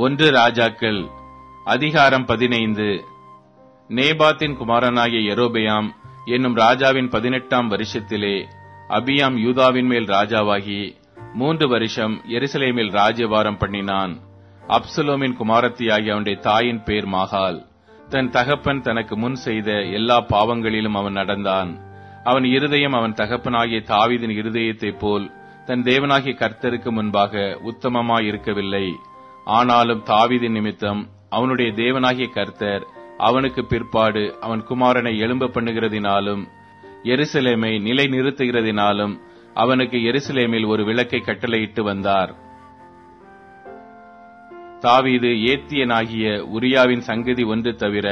ஒன்று ராஜாக்கள் அதிகாரம் 15. நேபாத்தின் குமாரனாகிய யெரொபெயாம் என்னும் ராஜாவின் 18ஆம் வருஷத்திலே அபியாம் யூதாவின் மேல் ராஜாவாகி 3 வருஷம் எருசலேமில் ராஜ்யபாரம் பண்ணினான். அப்சலோமின் குமாரத்தியாகிய அவனுடைய தாயின் பேர் மாகாள். தன் தகப்பன் தனக்கு முன் செய்த எல்லா பாவங்களிலும் அவன் நடந்தான். அவன் இருதயம் அவன் தகப்பனாகிய தாவீதின் இருதயத்தைப் போல் தன் தேவனாகிய கர்த்தருக்கு முன்பாக உத்தமமாயிருக்கவில்லை. ஆனாலும் தாவீதின் நிமித்தம் அவனுடைய தேவனாகிய கர்த்தர் அவனுக்கு பிற்பாடு அவன் குமாரனை எழும்ப பண்ணுகிறதினாலும் எருசலேமை நிலை நிறுத்துகிறதினாலும் அவனுக்கு எருசலேமில் ஒரு விளக்கை கட்டளையிட்டு வந்தார். தாவீது ஏத்தியனாகிய உரியாவின் சங்கதி ஒன்று தவிர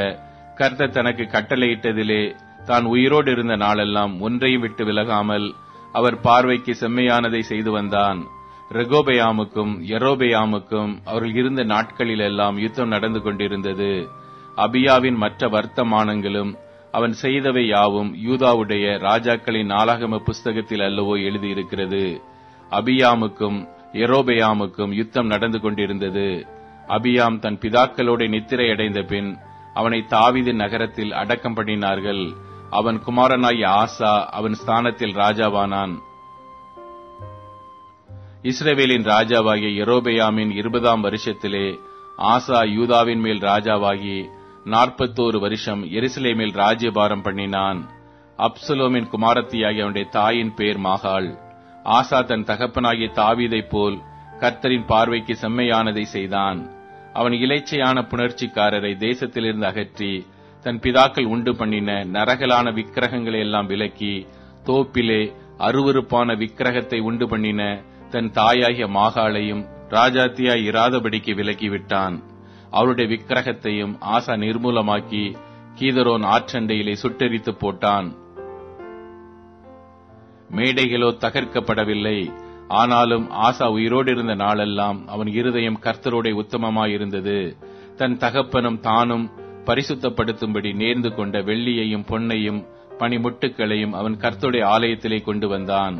கர்த்தர் தனக்கு கட்டளையிட்டதிலே தான் உயிரோடு இருந்த நாளெல்லாம் ஒன்றையும் விட்டு விலகாமல் அவர் பார்வைக்கு செம்மையானதை செய்து வந்தான். ரெகோபெயாமுக்கும் யெரொபெயாமுக்கும் அவர்கள் இருந்த நாட்களிலெல்லாம் யுத்தம் நடந்து கொண்டிருந்தது. அபியாவின் மற்ற வர்த்தமானங்களும் அவன் செய்தவை யாவும் யூதாவுடைய ராஜாக்களின் நாளாகம புஸ்தகத்தில் அல்லவோ எழுதியிருக்கிறது. அபியாமுக்கும் யெரொபெயாமுக்கும் யுத்தம் நடந்து கொண்டிருந்தது. அபியாம் தன் பிதாக்களோடு நித்திரை அடைந்த பின் அவனை தாவீது நகரத்தில் அடக்கம் பண்ணினார்கள். அவன் குமாரனாகிய ஆசா அவன் ஸ்தானத்தில் ராஜாவானான். இஸ்ரவேலின் ராஜாவாகிய யெரொபெயாமின் 20ஆம் வருஷத்திலே ஆசா யூதாவின் மேல் ராஜாவாகி 41 வருஷம் எருசலேமில் ராஜ்யபாரம் பண்ணினான். அப்சலோமின் குமாரத்தியாகிய அவனுடைய தாயின் பேர் மாகாள். ஆசா தன் தகப்பனாகிய தாவீதைப் போல் கர்த்தரின் பார்வைக்கு செம்மையானதை செய்தான். அவன் இலைச்சையான புணர்ச்சிக்காரரை தேசத்திலிருந்து அகற்றி தன் பிதாக்கள் உண்டு பண்ணின நரகலான விக்கிரகங்களை எல்லாம் விலக்கி தோப்பிலே அருவருப்பான விக்கிரகத்தை உண்டு பண்ணின தன் தாயாகிய மாகாளையும் ராஜாத்தியாய் இராதபடிக்கு விலக்கிவிட்டான். அவருடைய விக்கிரகத்தையும் ஆசா நிர்மூலமாக்கி கீதரோன் ஆற்றண்டையிலே சுட்டெரித்து போட்டான். மேடைகளோ தகர்க்கப்படவில்லை. ஆனாலும் ஆசா உயிரோடு இருந்த நாளெல்லாம் அவன் இருதயம் கர்த்தரோட உத்தமமாயிருந்தது. தன் தகப்பனும் தானும் பரிசுத்தப்படுத்தும்படி நேர்ந்து கொண்ட வெள்ளியையும் பொன்னையும் பனிமுட்டுக்களையும் அவன் கர்த்தருடைய ஆலயத்திலே கொண்டு வந்தான்.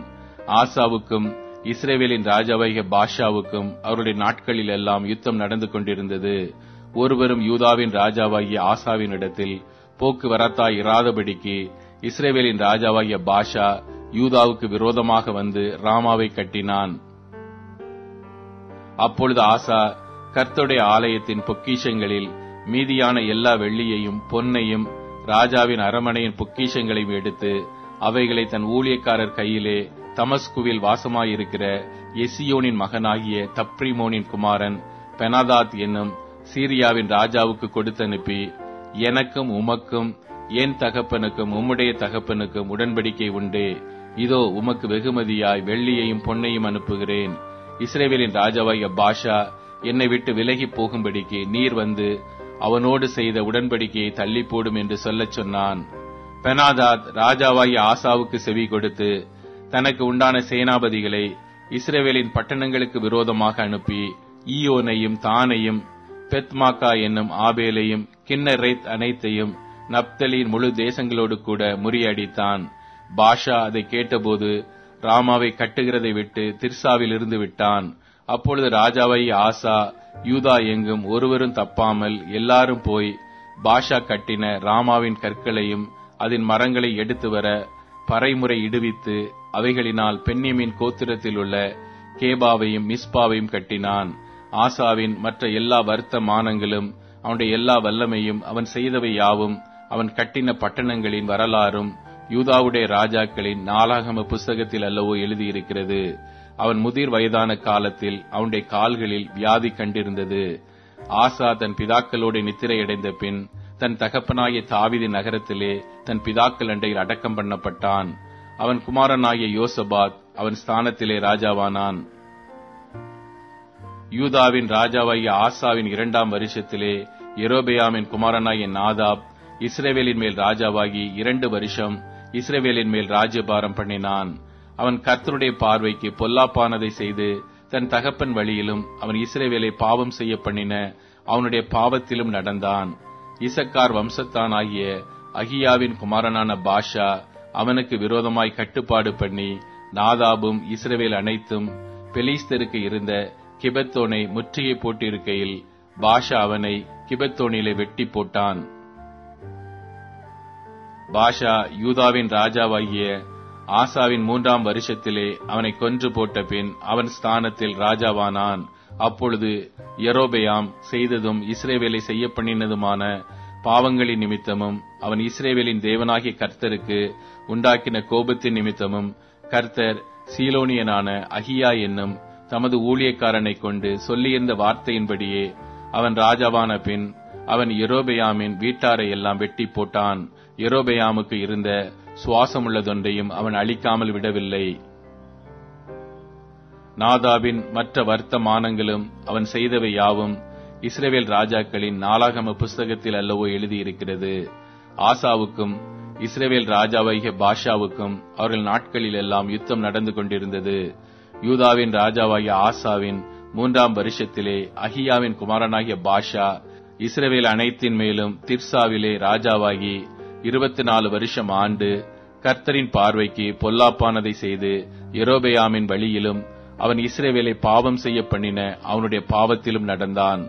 ஆசாவுக்கும் இஸ்ரவேலின் ராஜாவாகிய பாஷாவுக்கும் அவருடைய நாட்களில் எல்லாம் யுத்தம் நடந்து கொண்டிருந்தது. ஒருவரும் யூதாவின் ராஜாவாகிய ஆசாவின் இடத்தில் போக்குவரத்தாய் இராதபடிக்கு இஸ்ரவேலின் ராஜாவாகிய பாஷா யூதாவுக்கு விரோதமாக வந்து ராமாவை கட்டினான். அப்பொழுது ஆசா கர்த்தருடைய ஆலயத்தின் பொக்கிஷங்களில் மீதியான எல்லா வெள்ளியையும் பொன்னையும் ராஜாவின் அரமனையின் பொக்கிஷங்களையும் எடுத்து அவைகளை தன் ஊழியக்காரர் கையிலே தமஸ்குவில் வாசமாயிருக்கிற எசியோனின் மகனாகிய தப்ரிமோனின் குமாரன் பெனாதாத் என்னும் சீரியாவின் ராஜாவுக்கு கொடுத்தனுப்பி, எனக்கும் உமக்கும் என் தகப்பனுக்கும் உம்முடைய தகப்பனுக்கும் உடன்படிக்கை உண்டே. இதோ உமக்கு வெகுமதியாய் வெள்ளியையும் பொன்னையும் அனுப்புகிறேன். இஸ்ரவேலின் ராஜாவாகிய பாஷா என்னை விட்டு விலகி போகும்படிக்கு நீர் வந்து அவனோடு செய்த உடன்படிக்கையை தள்ளி போடும் என்று சொல்லச் சொன்னான். பெனாதாத் ராஜாவாகிய ஆசாவுக்கு செவி கொடுத்து தனக்கு உண்டான சேனாபதிகளை இஸ்ரவேலின் பட்டணங்களுக்கு விரோதமாக அனுப்பி ஈயோனையும் தானையும் பெத்மாக்கா என்னும் ஆபேலையும் கின்னரேத் அனைத்தையும் நப்தலியின் முழு தேசங்களோடு கூட முறியடித்தான். பாஷா அதை கேட்டபோது ராமாவை கட்டுகிறதை விட்டு திர்சாவில் இருந்து விட்டான். அப்பொழுது ராஜாவாகிய ஆசா யூதா எங்கும் ஒருவரும் தப்பாமல் எல்லாரும் போய் பாஷா கட்டின ராமாவின் கற்களையும் அதன் மரங்களை எடுத்து வர பறைமுறை இடுவித்து அவைகளினால் பென்யமீன் கோத்திரத்தில் உள்ள கேபாவையும் மிஸ்பாவையும் கட்டினான். ஆசாவின் மற்ற எல்லா வர்த்தமானங்களும் அவனுடைய எல்லா வல்லமையும் அவன் செய்தவை யாவும் அவன் கட்டின பட்டணங்களின் வரலாறும் யூதாவுடைய ராஜாக்களின் நாளாகம புஸ்தகத்தில் அல்லவோ எழுதியிருக்கிறது. அவன் முதிர் வயதான காலத்தில் அவனுடைய கால்களில் வியாதி கண்டிருந்தது. ஆசா தன் பிதாக்களோடு நித்திரையடைந்த பின் தன் தகப்பனாகிய தாவீது நகரத்திலே தன் பிதாக்கள் அண்டையில் அடக்கம் பண்ணப்பட்டான். அவன் குமாரனாகிய யோசபாத் அவன் ஸ்தானத்திலே ராஜாவானான். யூதாவின் ராஜாவாகிய ஆசாவின் 2ஆம் வருஷத்திலே யெரொபெயாமின் குமாரனாகிய நாதாப் இஸ்ரவேலின் மேல் ராஜாவாகி 2 வருஷம் இஸ்ரவேலின் மேல் ராஜ்யபாரம் பண்ணினான். அவன் கர்த்தருடைய பார்வைக்கு பொல்லாப்பானதை செய்து தன் தகப்பன் வழியிலும் அவன் இஸ்ரவேலை பாவம் செய்ய பண்ணின அவனுடைய பாவத்திலும் நடந்தான். இசக்கார் வம்சத்தானாகிய அகியாவின் குமாரனான பாஷா அவனுக்கு விரோதமாய் கட்டுப்பாடு பண்ணி நாதாபும் இஸ்ரவேல் அனைத்தும் பெலிஸ்தருக்கு இருந்த கிபெத்தோனை முற்றுகை போட்டிருக்கையில் பாஷா அவனை கிபெத்தோனிலே வெட்டி போட்டான். பாஷா யூதாவின் ராஜாவாகிய ஆசாவின் 3ஆம் வருஷத்திலே அவனை கொன்று போட்ட பின் அவன் ஸ்தானத்தில் ராஜாவானான். அப்பொழுது யெரொபெயாம் செய்ததும் இஸ்ரவேலை செய்ய பண்ணினதுமான பாவங்களின் நிமித்தமும் அவன் இஸ்ரவேலின் தேவனாகிய கர்த்தருக்கு உண்டாக்கின கோபத்தின் நிமித்தமும் கர்த்தர் சீலோனியனான அகியா என்னும் தமது ஊழியக்காரனை கொண்டு சொல்லியிருந்த வார்த்தையின்படியே அவன் ராஜாவான பின் அவன் யெரொபெயாமின் வீட்டாரை எல்லாம் வெட்டி போட்டான். யெரொபெயாமுக்கு இருந்த சுவாசமுள்ளதொன்றையும் அவன் அழிக்காமல் விடவில்லை. நாதாபின் மற்ற வர்த்தமானங்களும் அவன் செய்தவை யாவும் இஸ்ரவேல் ராஜாக்களின் நாளாகம புஸ்தகத்தில் அல்லவோ எழுதியிருக்கிறது. ஆசாவுக்கும் இஸ்ரவேல் ராஜாவாகிய பாஷாவுக்கும் அவர்கள் நாட்களில் எல்லாம் யுத்தம் நடந்து கொண்டிருந்தது. யூதாவின் ராஜாவாகிய ஆசாவின் 3ஆம் வருஷத்திலே அகியாவின் குமாரனாகிய பாஷா இஸ்ரவேல் அனைத்தின் மேலும் திர்சாவிலே ராஜாவாகி 24 வருஷம் ஆண்டு கர்த்தரின் பார்வைக்கு பொல்லாப்பானதை செய்து யெரொபெயாமின் வழியிலும் அவன் இஸ்ரவேலை பாவம் செய்ய பண்ணின அவனுடைய பாவத்திலும் நடந்தான்.